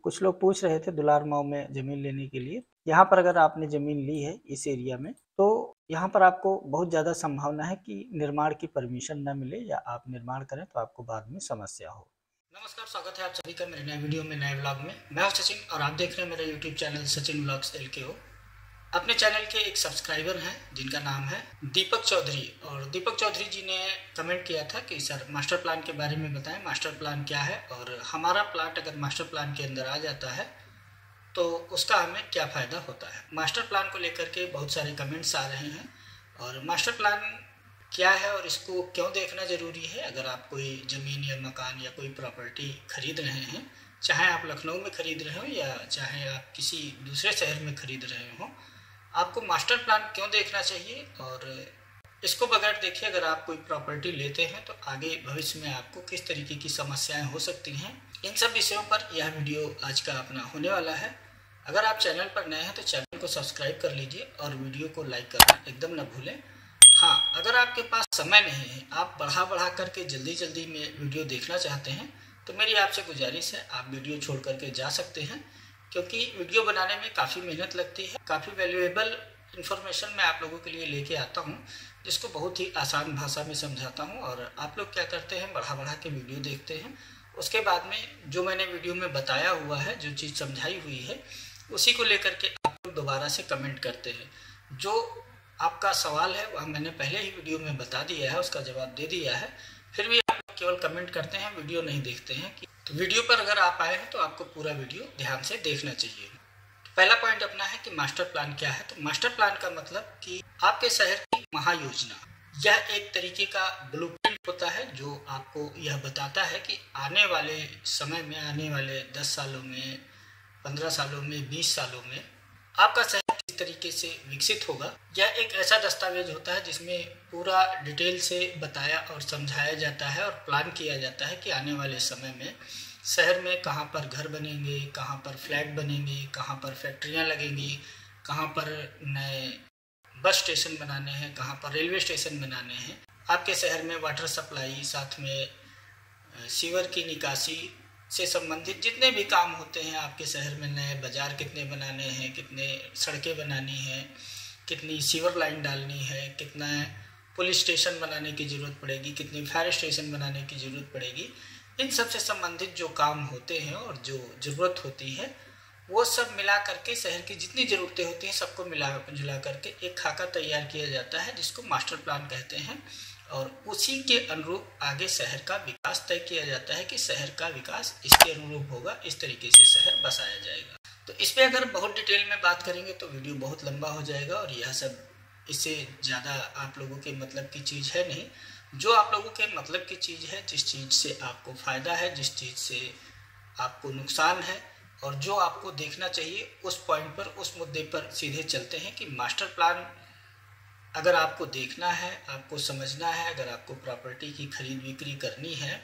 कुछ लोग पूछ रहे थे दुलार माव में ज़मीन लेने के लिए। यहाँ पर अगर आपने ज़मीन ली है इस एरिया में, तो यहाँ पर आपको बहुत ज़्यादा संभावना है कि निर्माण की परमिशन ना मिले या आप निर्माण करें तो आपको बाद में समस्या हो। नमस्कार, स्वागत है आप सभी का मेरे नए वीडियो में, नए ब्लॉग में। मैं हूं सचिन और आप देख रहे हैं मेरा YouTube channel Sachin blogs LKO। अपने चैनल के एक सब्सक्राइबर हैं जिनका नाम है दीपक चौधरी, और दीपक चौधरी जी ने कमेंट किया था कि सर मास्टर प्लान के बारे में बताएं, मास्टर प्लान क्या है और हमारा प्लाट अगर मास्टर प्लान के अंदर आ जाता है तो उसका हमें क्या फ़ायदा होता है। मास्टर प्लान को लेकर के बहुत सारे कमेंट्स आ रहे हैं और मास्टर प्लान क्या है और इसको क्यों देखना ज़रूरी है। अगर आप कोई ज़मीन या मकान या कोई प्रॉपर्टी खरीद रहे हैं, चाहे आप लखनऊ में ख़रीद रहे हो या चाहे आप किसी दूसरे शहर में ख़रीद रहे हो, आपको मास्टर प्लान क्यों देखना चाहिए और इसको बगैर देखे अगर आप कोई प्रॉपर्टी लेते हैं तो आगे भविष्य में आपको किस तरीके की समस्याएं हो सकती हैं, इन सब विषयों पर यह वीडियो आज का अपना होने वाला है। अगर आप चैनल पर नए हैं तो चैनल को सब्सक्राइब कर लीजिए और वीडियो को लाइक करना एकदम न भूलें। हाँ, अगर आपके पास समय नहीं है, आप बढ़ा करके जल्दी में वीडियो देखना चाहते हैं तो मेरी आपसे गुजारिश है आप वीडियो छोड़ करके जा सकते हैं, क्योंकि वीडियो बनाने में काफ़ी मेहनत लगती है। काफ़ी वैल्यूएबल इन्फॉर्मेशन मैं आप लोगों के लिए लेके आता हूँ, जिसको बहुत ही आसान भाषा में समझाता हूँ और आप लोग क्या करते हैं, बढ़ा के वीडियो देखते हैं। उसके बाद में जो मैंने वीडियो में बताया हुआ है, जो चीज़ समझाई हुई है, उसी को लेकर के आप लोग दोबारा से कमेंट करते हैं। जो आपका सवाल है वह मैंने पहले ही वीडियो में बता दिया है, उसका जवाब दे दिया है, फिर भी आप केवल कमेंट करते हैं, वीडियो नहीं देखते हैं। तो वीडियो पर अगर आप आए हैं तो आपको पूरा वीडियो ध्यान से देखना चाहिए। पहला पॉइंट अपना है कि मास्टर प्लान क्या है। तो मास्टर प्लान का मतलब कि आपके शहर की महायोजना, यह एक तरीके का ब्लूप्रिंट होता है जो आपको यह बताता है कि आने वाले समय में, आने वाले 10 सालों में, 15 सालों में, 20 सालों में आपका शहर किस तरीके से विकसित होगा। यह एक ऐसा दस्तावेज होता है जिसमें पूरा डिटेल से बताया और समझाया जाता है और प्लान किया जाता है कि आने वाले समय में शहर में कहाँ पर घर बनेंगे, कहाँ पर फ्लैट बनेंगे, कहाँ पर फैक्ट्रियाँ लगेंगी, कहाँ पर नए बस स्टेशन बनाने हैं, कहाँ पर रेलवे स्टेशन बनाने हैं। आपके शहर में वाटर सप्लाई, साथ में सीवर की निकासी से संबंधित जितने भी काम होते हैं आपके शहर में, नए बाज़ार कितने बनाने हैं, कितने सड़कें बनानी हैं, कितनी सीवर लाइन डालनी है, कितना पुलिस स्टेशन बनाने की ज़रूरत पड़ेगी, कितनी फायर स्टेशन बनाने की ज़रूरत पड़ेगी, इन सब से संबंधित जो काम होते हैं और जो ज़रूरत होती है वो सब मिला करके, शहर की जितनी ज़रूरतें होती हैं सबको मिला जुला करके एक खाका तैयार किया जाता है जिसको मास्टर प्लान कहते हैं। और उसी के अनुरूप आगे शहर का विकास तय किया जाता है कि शहर का विकास इसके अनुरूप होगा, इस तरीके से शहर बसाया जाएगा। तो इस पर अगर बहुत डिटेल में बात करेंगे तो वीडियो बहुत लंबा हो जाएगा और यह सब इससे ज़्यादा आप लोगों के मतलब की चीज़ है नहीं। जो आप लोगों के मतलब की चीज़ है, जिस चीज़ से आपको फ़ायदा है, जिस चीज़ से आपको नुकसान है और जो आपको देखना चाहिए, उस पॉइंट पर, उस मुद्दे पर सीधे चलते हैं कि मास्टर प्लान अगर आपको देखना है, आपको समझना है, अगर आपको प्रॉपर्टी की खरीद बिक्री करनी है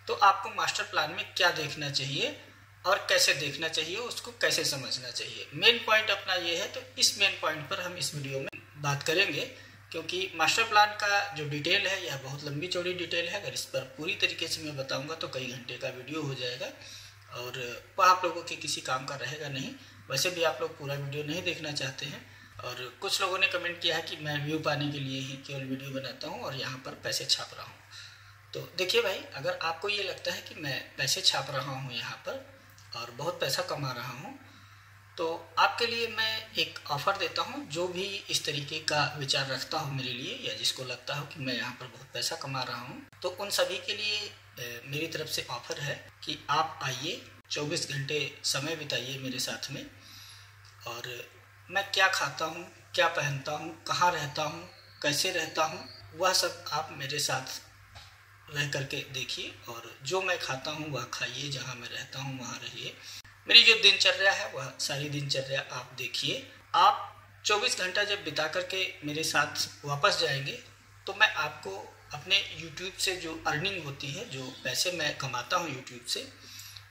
तो आपको मास्टर प्लान में क्या देखना चाहिए और कैसे देखना चाहिए, उसको कैसे समझना चाहिए। मेन पॉइंट अपना ये है, तो इस मेन पॉइंट पर हम इस वीडियो में बात करेंगे, क्योंकि मास्टर प्लान का जो डिटेल है यह बहुत लंबी चौड़ी डिटेल है। अगर इस पर पूरी तरीके से मैं बताऊंगा तो कई घंटे का वीडियो हो जाएगा और वह आप लोगों के किसी काम का रहेगा नहीं। वैसे भी आप लोग पूरा वीडियो नहीं देखना चाहते हैं और कुछ लोगों ने कमेंट किया है कि मैं व्यू पाने के लिए ही केवल वीडियो बनाता हूँ और यहाँ पर पैसे छाप रहा हूँ। तो देखिए भाई, अगर आपको ये लगता है कि मैं पैसे छाप रहा हूँ यहाँ पर और बहुत पैसा कमा रहा हूँ, तो आपके लिए मैं एक ऑफ़र देता हूँ। जो भी इस तरीके का विचार रखता हो मेरे लिए, या जिसको लगता हो कि मैं यहाँ पर बहुत पैसा कमा रहा हूँ, तो उन सभी के लिए मेरी तरफ से ऑफ़र है कि आप आइए, 24 घंटे समय बिताइए मेरे साथ में और मैं क्या खाता हूँ, क्या पहनता हूँ, कहाँ रहता हूँ, कैसे रहता हूँ, वह सब आप मेरे साथ रह करके देखिए। और जो मैं खाता हूँ वह खाइए, जहाँ मैं रहता हूँ वहाँ रहिए। मेरी जो दिनचर्या है वह सारी दिनचर्या आप देखिए। आप 24 घंटा जब बिता करके मेरे साथ वापस जाएंगे तो मैं आपको अपने YouTube से जो अर्निंग होती है, जो पैसे मैं कमाता हूँ YouTube से,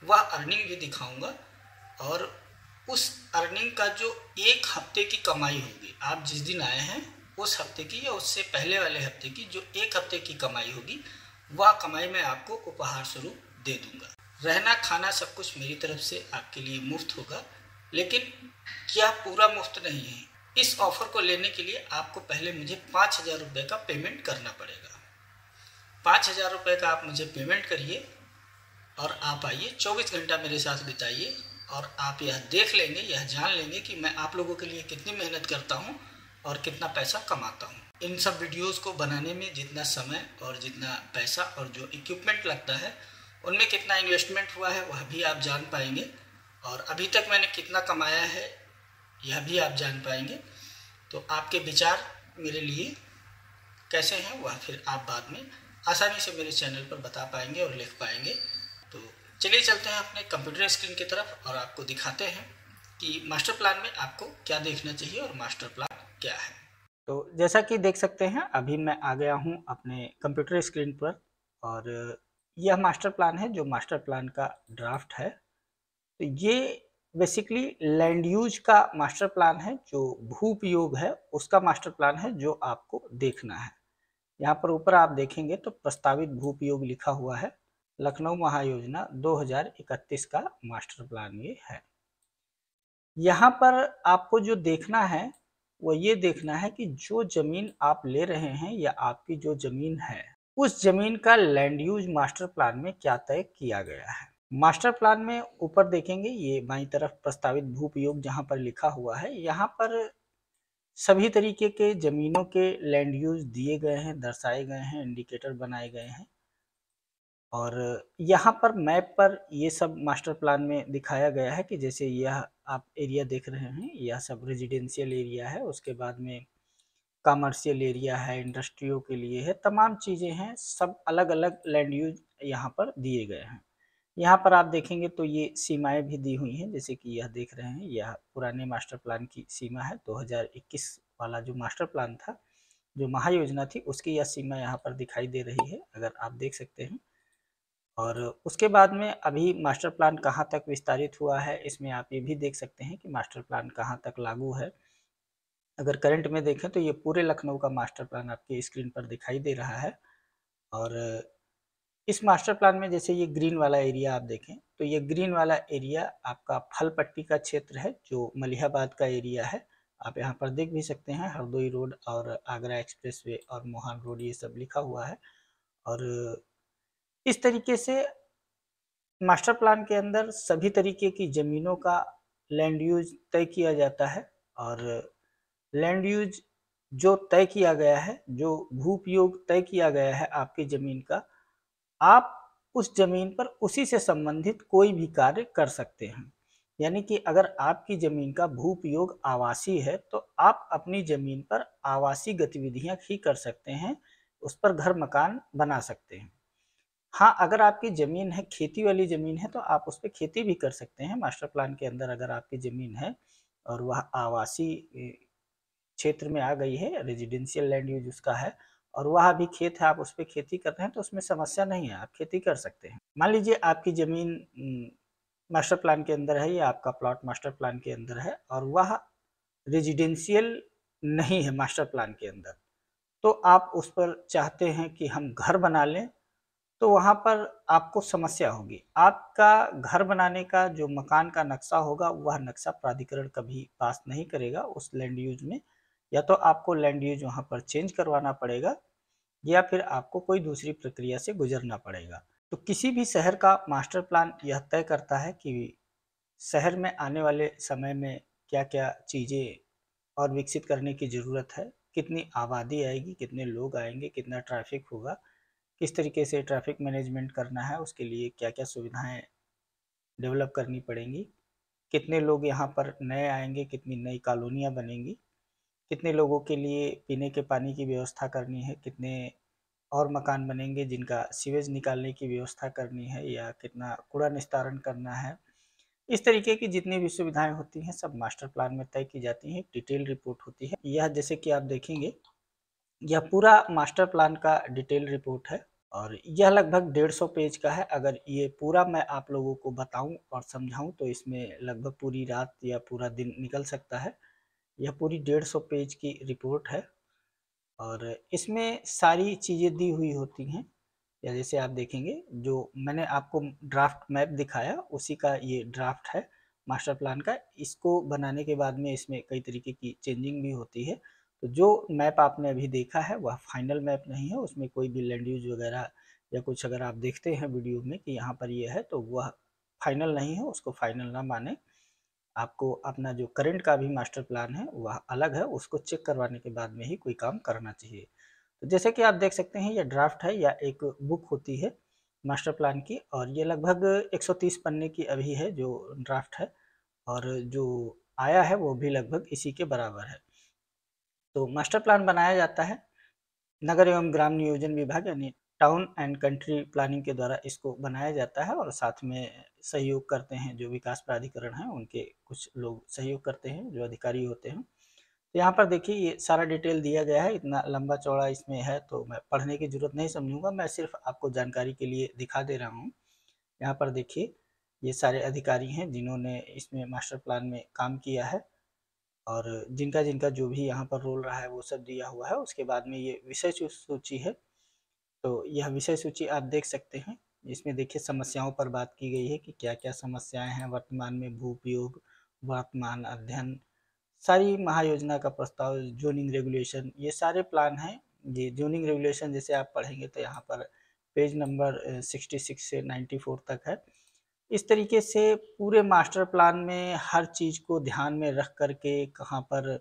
वह अर्निंग भी दिखाऊंगा और उस अर्निंग का जो एक हफ्ते की कमाई होगी, आप जिस दिन आए हैं उस हफ्ते की या उससे पहले वाले हफ्ते की जो एक हफ्ते की कमाई होगी, वह कमाई मैं आपको उपहार स्वरूप दे दूंगा। रहना खाना सब कुछ मेरी तरफ से आपके लिए मुफ्त होगा, लेकिन क्या पूरा मुफ्त नहीं है। इस ऑफर को लेने के लिए आपको पहले मुझे 5,000 रुपये का पेमेंट करना पड़ेगा। 5,000 रुपये का आप मुझे पेमेंट करिए और आप आइए, 24 घंटा मेरे साथ बिताइए और आप यह देख लेंगे, यह जान लेंगे कि मैं आप लोगों के लिए कितनी मेहनत करता हूँ और कितना पैसा कमाता हूँ। इन सब वीडियोस को बनाने में जितना समय और जितना पैसा और जो इक्विपमेंट लगता है, उनमें कितना इन्वेस्टमेंट हुआ है वह भी आप जान पाएंगे, और अभी तक मैंने कितना कमाया है यह भी आप जान पाएंगे। तो आपके विचार मेरे लिए कैसे हैं वह फिर आप बाद में आसानी से मेरे चैनल पर बता पाएंगे और लिख पाएंगे। तो चलिए चलते हैं अपने कंप्यूटर स्क्रीन की तरफ और आपको दिखाते हैं कि मास्टर प्लान में आपको क्या देखना चाहिए और मास्टर प्लान क्या है। तो जैसा कि देख सकते हैं अभी मैं आ गया हूं अपने कंप्यूटर स्क्रीन पर, और यह मास्टर प्लान है जो मास्टर प्लान का ड्राफ्ट है। तो ये बेसिकली लैंड यूज का मास्टर प्लान है, जो भू उपयोग है उसका मास्टर प्लान है जो आपको देखना है। यहाँ पर ऊपर आप देखेंगे तो प्रस्तावित भू उपयोग लिखा हुआ है। लखनऊ महायोजना 2031 का मास्टर प्लान ये है। यहाँ पर आपको जो देखना है वो ये देखना है कि जो जमीन आप ले रहे हैं या आपकी जो जमीन है, उस जमीन का लैंड यूज मास्टर प्लान में क्या तय किया गया है। मास्टर प्लान में ऊपर देखेंगे ये बाईं तरफ प्रस्तावित भू उपयोग जहाँ पर लिखा हुआ है, यहाँ पर सभी तरीके के जमीनों के लैंड यूज दिए गए हैं, दर्शाए गए हैं, इंडिकेटर बनाए गए हैं। और यहाँ पर मैप पर ये सब मास्टर प्लान में दिखाया गया है कि जैसे यह आप एरिया देख रहे हैं, यह सब रेजिडेंशियल एरिया है, उसके बाद में कमर्शियल एरिया है, इंडस्ट्रियों के लिए है, तमाम चीज़ें हैं, सब अलग अलग लैंड यूज यहाँ पर दिए गए हैं। यहाँ पर आप देखेंगे तो ये सीमाएं भी दी हुई हैं, जैसे कि यह देख रहे हैं, यह पुराने मास्टर प्लान की सीमा है। 2021 वाला जो मास्टर प्लान था, जो महायोजना थी, उसकी यह सीमा यहाँ पर दिखाई दे रही है, अगर आप देख सकते हैं। और उसके बाद में अभी मास्टर प्लान कहाँ तक विस्तारित हुआ है, इसमें आप ये भी देख सकते हैं कि मास्टर प्लान कहाँ तक लागू है। अगर करंट में देखें तो ये पूरे लखनऊ का मास्टर प्लान आपकी स्क्रीन पर दिखाई दे रहा है। और इस मास्टर प्लान में जैसे ये ग्रीन वाला एरिया आप देखें तो ये ग्रीन वाला एरिया आपका फल पट्टी का क्षेत्र है, जो मलिहाबाद का एरिया है। आप यहाँ पर देख भी सकते हैं, हरदोई रोड और आगरा एक्सप्रेसवे और मोहान रोड ये सब लिखा हुआ है। और इस तरीके से मास्टर प्लान के अंदर सभी तरीके की ज़मीनों का लैंड यूज तय किया जाता है। और लैंड यूज जो तय किया गया है, जो भू उपयोग तय किया गया है आपकी ज़मीन का, आप उस ज़मीन पर उसी से संबंधित कोई भी कार्य कर सकते हैं। यानी कि अगर आपकी ज़मीन का भू उपयोग आवासीय है तो आप अपनी ज़मीन पर आवासीय गतिविधियां ही कर सकते हैं, उस पर घर मकान बना सकते हैं। हाँ, अगर आपकी ज़मीन है, खेती वाली ज़मीन है, तो आप उस पर खेती भी कर सकते हैं। मास्टर प्लान के अंदर अगर आपकी ज़मीन है और वह आवासीय क्षेत्र में आ गई है, रेजिडेंशियल लैंड यूज उसका है, और वहाँ भी खेत है, आप उस पर खेती कर रहे हैं, तो उसमें समस्या नहीं है, आप खेती कर सकते हैं। मान लीजिए आपकी ज़मीन मास्टर प्लान के अंदर है या आपका प्लॉट मास्टर प्लान के अंदर है और वह रेजिडेंशियल नहीं है मास्टर प्लान के अंदर, तो आप उस पर चाहते हैं कि हम घर बना लें, तो वहाँ पर आपको समस्या होगी। आपका घर बनाने का जो मकान का नक्शा होगा, वह नक्शा प्राधिकरण कभी पास नहीं करेगा उस लैंड यूज में। या तो आपको लैंड यूज वहाँ पर चेंज करवाना पड़ेगा या फिर आपको कोई दूसरी प्रक्रिया से गुजरना पड़ेगा। तो किसी भी शहर का मास्टर प्लान यह तय करता है कि शहर में आने वाले समय में क्या-क्या चीज़ें और विकसित करने की ज़रूरत है, कितनी आबादी आएगी, कितने लोग आएंगे, कितना ट्रैफिक होगा, किस तरीके से ट्रैफिक मैनेजमेंट करना है, उसके लिए क्या-क्या सुविधाएं डेवलप करनी पड़ेंगी, कितने लोग यहाँ पर नए आएंगे, कितनी नई कॉलोनियाँ बनेंगी, कितने लोगों के लिए पीने के पानी की व्यवस्था करनी है, कितने और मकान बनेंगे जिनका सीवेज निकालने की व्यवस्था करनी है, या कितना कूड़ा निस्तारण करना है। इस तरीके की जितनी भी सुविधाएं होती हैं सब मास्टर प्लान में तय की जाती हैं, डिटेल रिपोर्ट होती है। यह जैसे कि आप देखेंगे, यह पूरा मास्टर प्लान का डिटेल रिपोर्ट है और यह लगभग 150 पेज का है। अगर ये पूरा मैं आप लोगों को बताऊं और समझाऊं तो इसमें लगभग पूरी रात या पूरा दिन निकल सकता है। यह पूरी 150 पेज की रिपोर्ट है और इसमें सारी चीज़ें दी हुई होती हैं। या जैसे आप देखेंगे जो मैंने आपको ड्राफ्ट मैप दिखाया उसी का ये ड्राफ्ट है मास्टर प्लान का। इसको बनाने के बाद में इसमें कई तरीके की चेंजिंग भी होती है। तो जो मैप आपने अभी देखा है वह फाइनल मैप नहीं है, उसमें कोई भी लैंड यूज वगैरह या कुछ अगर आप देखते हैं वीडियो में कि यहाँ पर ये है तो वह फाइनल नहीं है, उसको फाइनल ना माने। आपको अपना जो करंट का भी मास्टर प्लान है वह अलग है, उसको चेक करवाने के बाद में ही कोई काम करना चाहिए। तो जैसे कि आप देख सकते हैं ये ड्राफ्ट है या एक बुक होती है मास्टर प्लान की, और ये लगभग 130 पन्ने की अभी है जो ड्राफ्ट है, और जो आया है वो भी लगभग इसी के बराबर है। तो मास्टर प्लान बनाया जाता है नगर एवं ग्राम नियोजन विभाग यानी टाउन एंड कंट्री प्लानिंग के द्वारा इसको बनाया जाता है, और साथ में सहयोग करते हैं जो विकास प्राधिकरण है उनके कुछ लोग सहयोग करते हैं जो अधिकारी होते हैं। तो यहाँ पर देखिए ये सारा डिटेल दिया गया है, इतना लंबा चौड़ा इसमें है तो मैं पढ़ने की जरूरत नहीं समझूंगा, मैं सिर्फ आपको जानकारी के लिए दिखा दे रहा हूँ। यहाँ पर देखिए ये सारे अधिकारी हैं जिन्होंने इसमें मास्टर प्लान में काम किया है, और जिनका जिनका जो भी यहाँ पर रोल रहा है वो सब दिया हुआ है। उसके बाद में ये विषय सूची है, तो यह विषय सूची आप देख सकते हैं। इसमें देखिए समस्याओं पर बात की गई है कि क्या क्या समस्याएं हैं वर्तमान में, भू उपयोग, वर्तमान अध्ययन, सारी महायोजना का प्रस्ताव, जोनिंग रेगुलेशन, ये सारे प्लान हैं। ये जोनिंग रेगुलेशन जैसे आप पढ़ेंगे तो यहाँ पर पेज नंबर 66 से 94 तक है। इस तरीके से पूरे मास्टर प्लान में हर चीज़ को ध्यान में रख करके कहाँ पर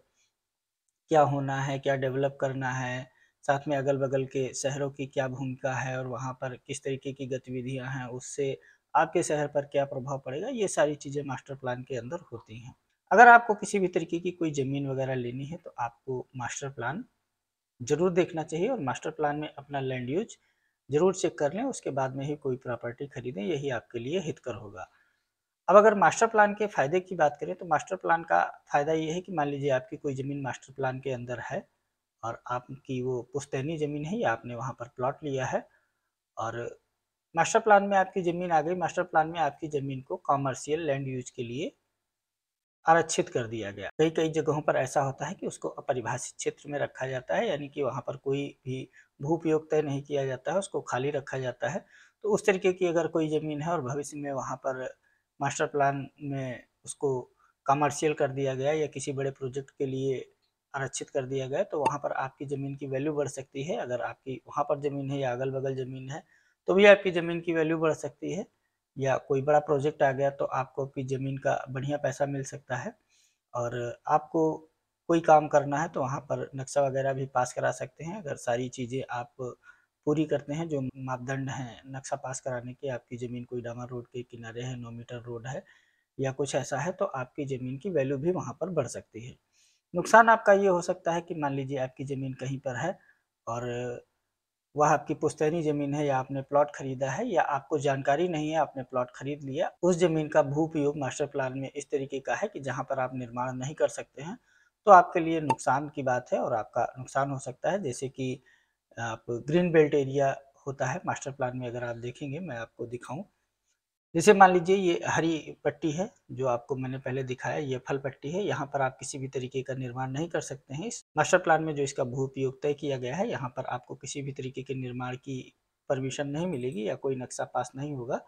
क्या होना है, क्या डेवलप करना है, साथ में अगल-बगल के शहरों की क्या भूमिका है और वहाँ पर किस तरीके की गतिविधियाँ हैं, उससे आपके शहर पर क्या प्रभाव पड़ेगा, ये सारी चीज़ें मास्टर प्लान के अंदर होती हैं। अगर आपको किसी भी तरीके की कोई ज़मीन वगैरह लेनी है तो आपको मास्टर प्लान ज़रूर देखना चाहिए, और मास्टर प्लान में अपना लैंड यूज़ ज़रूर चेक कर लें, उसके बाद में ही कोई प्रॉपर्टी खरीदें, यही आपके लिए हितकर होगा। अब अगर मास्टर प्लान के फ़ायदे की बात करें तो मास्टर प्लान का फ़ायदा ये है कि मान लीजिए आपकी कोई ज़मीन मास्टर प्लान के अंदर है और आपकी वो पुश्तैनी ज़मीन है या आपने वहाँ पर प्लॉट लिया है, और मास्टर प्लान में आपकी ज़मीन आ गई, मास्टर प्लान में आपकी ज़मीन को कॉमर्शियल लैंड यूज़ के लिए आरक्षित कर दिया गया। कई-कई जगहों पर ऐसा होता है कि उसको अपरिभाषित क्षेत्र में रखा जाता है, यानी कि वहाँ पर कोई भी भू उपयोग तय नहीं किया जाता है, उसको खाली रखा जाता है। तो उस तरीके की अगर कोई ज़मीन है और भविष्य में वहाँ पर मास्टर प्लान में उसको कमर्शियल कर दिया गया या किसी बड़े प्रोजेक्ट के लिए आरक्षित कर दिया गया, तो वहाँ पर आपकी ज़मीन की वैल्यू बढ़ सकती है। अगर आपकी वहाँ पर ज़मीन है या अगल-बगल ज़मीन है, तो भी आपकी ज़मीन की वैल्यू बढ़ सकती है, या कोई बड़ा प्रोजेक्ट आ गया तो आपको आपकी ज़मीन का बढ़िया पैसा मिल सकता है। और आपको कोई काम करना है तो वहाँ पर नक्शा वगैरह भी पास करा सकते हैं। अगर सारी चीज़ें आप पूरी करते हैं जो मापदंड हैं नक्शा पास कराने के, आपकी ज़मीन कोई डामर रोड के किनारे है, 9 मीटर रोड है या कुछ ऐसा है, तो आपकी ज़मीन की वैल्यू भी वहाँ पर बढ़ सकती है। नुकसान आपका ये हो सकता है कि मान लीजिए आपकी ज़मीन कहीं पर है और वह आपकी पुश्तैनी ज़मीन है, या आपने प्लॉट खरीदा है या आपको जानकारी नहीं है, आपने प्लॉट खरीद लिया, उस ज़मीन का भू उपयोग मास्टर प्लान में इस तरीके का है कि जहाँ पर आप निर्माण नहीं कर सकते हैं, तो आपके लिए नुकसान की बात है और आपका नुकसान हो सकता है। जैसे कि आप ग्रीन बेल्ट एरिया होता है मास्टर प्लान में, अगर आप देखेंगे मैं आपको दिखाऊँ। जैसे मान लीजिए ये हरी पट्टी है, जो आपको मैंने पहले दिखाया, ये फल पट्टी है, यहाँ पर आप किसी भी तरीके का निर्माण नहीं कर सकते हैं। इस मास्टर प्लान में जो इसका भू उपयोग तय किया गया है, यहाँ पर आपको किसी भी तरीके के निर्माण की परमिशन नहीं मिलेगी या कोई नक्शा पास नहीं होगा।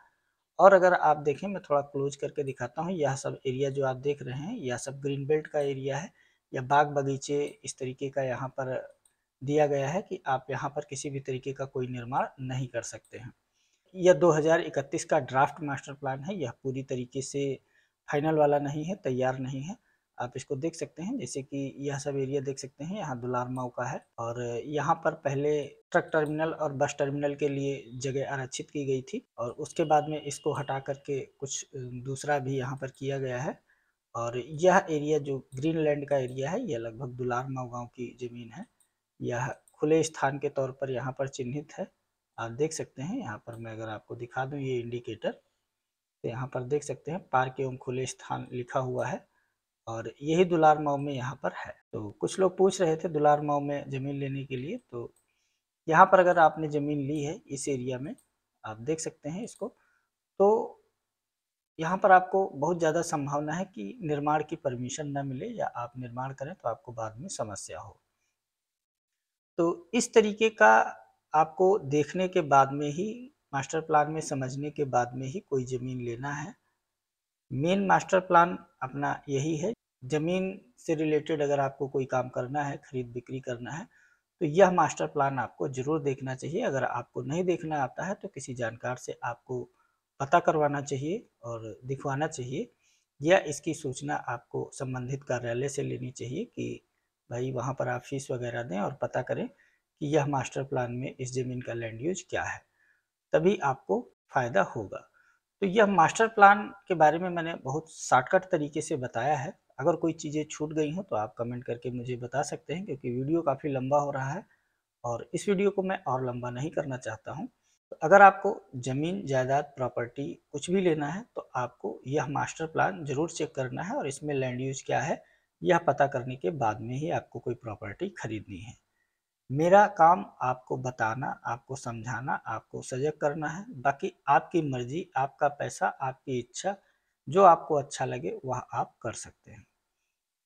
और अगर आप देखें, मैं थोड़ा क्लोज करके दिखाता हूँ, यह सब एरिया जो आप देख रहे हैं, यह सब ग्रीन बेल्ट का एरिया है, या बाग बगीचे इस तरीके का यहाँ पर दिया गया है कि आप यहाँ पर किसी भी तरीके का कोई निर्माण नहीं कर सकते हैं। यह 2031 का ड्राफ्ट मास्टर प्लान है, यह पूरी तरीके से फाइनल वाला नहीं है, तैयार नहीं है। आप इसको देख सकते हैं, जैसे कि यह सब एरिया देख सकते हैं, यहाँ दुलारमाव का है, और यहाँ पर पहले ट्रक टर्मिनल और बस टर्मिनल के लिए जगह आरक्षित की गई थी, और उसके बाद में इसको हटा करके कुछ दूसरा भी यहाँ पर किया गया है। और यह एरिया जो ग्रीन लैंड का एरिया है, यह लगभग दुलारमाव गाँव की ज़मीन है। यह खुले स्थान के तौर पर यहाँ पर चिन्हित है। आप देख सकते हैं, यहाँ पर मैं अगर आपको दिखा दूँ ये इंडिकेटर, तो यहाँ पर देख सकते हैं पार्क एवं खुले स्थान लिखा हुआ है, और यही दुलारमाव में यहाँ पर है। तो कुछ लोग पूछ रहे थे दुलारमाव में ज़मीन लेने के लिए, तो यहाँ पर अगर आपने ज़मीन ली है इस एरिया में, आप देख सकते हैं इसको, तो यहाँ पर आपको बहुत ज़्यादा संभावना है कि निर्माण की परमिशन ना मिले, या आप निर्माण करें तो आपको बाद में समस्या हो। तो इस तरीके का आपको देखने के बाद में ही, मास्टर प्लान में समझने के बाद में ही कोई ज़मीन लेना है। मेन मास्टर प्लान अपना यही है। ज़मीन से रिलेटेड अगर आपको कोई काम करना है, खरीद बिक्री करना है, तो यह मास्टर प्लान आपको ज़रूर देखना चाहिए। अगर आपको नहीं देखना आता है तो किसी जानकार से आपको पता करवाना चाहिए और दिखवाना चाहिए, या इसकी सूचना आपको संबंधित कार्यालय से लेनी चाहिए कि भाई वहाँ पर आप फीस वगैरह दें और पता करें कि यह मास्टर प्लान में इस ज़मीन का लैंड यूज क्या है, तभी आपको फ़ायदा होगा। तो यह मास्टर प्लान के बारे में मैंने बहुत शॉर्टकट तरीके से बताया है। अगर कोई चीज़ें छूट गई हों तो आप कमेंट करके मुझे बता सकते हैं, क्योंकि वीडियो काफ़ी लंबा हो रहा है और इस वीडियो को मैं और लंबा नहीं करना चाहता हूँ। तो अगर आपको ज़मीन, जायदाद, प्रॉपर्टी कुछ भी लेना है तो आपको यह मास्टर प्लान ज़रूर चेक करना है और इसमें लैंड यूज क्या है यह पता करने के बाद में ही आपको कोई प्रॉपर्टी खरीदनी है। मेरा काम आपको बताना, आपको समझाना, आपको सजग करना है। बाकी आपकी मर्जी, आपका पैसा, आपकी इच्छा, जो आपको अच्छा लगे वह आप कर सकते हैं।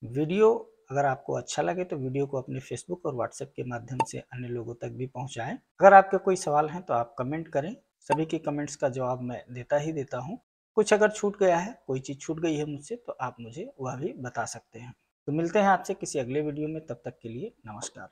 वीडियो अगर आपको अच्छा लगे तो वीडियो को अपने फेसबुक और व्हाट्सएप के माध्यम से अन्य लोगों तक भी पहुंचाएं। अगर आपके कोई सवाल हैं तो आप कमेंट करें, सभी के कमेंट्स का जवाब मैं देता ही देता हूं। कुछ अगर छूट गया है, कोई चीज़ छूट गई है मुझसे, तो आप मुझे वह भी बता सकते हैं। तो मिलते हैं आपसे किसी अगले वीडियो में, तब तक के लिए नमस्कार।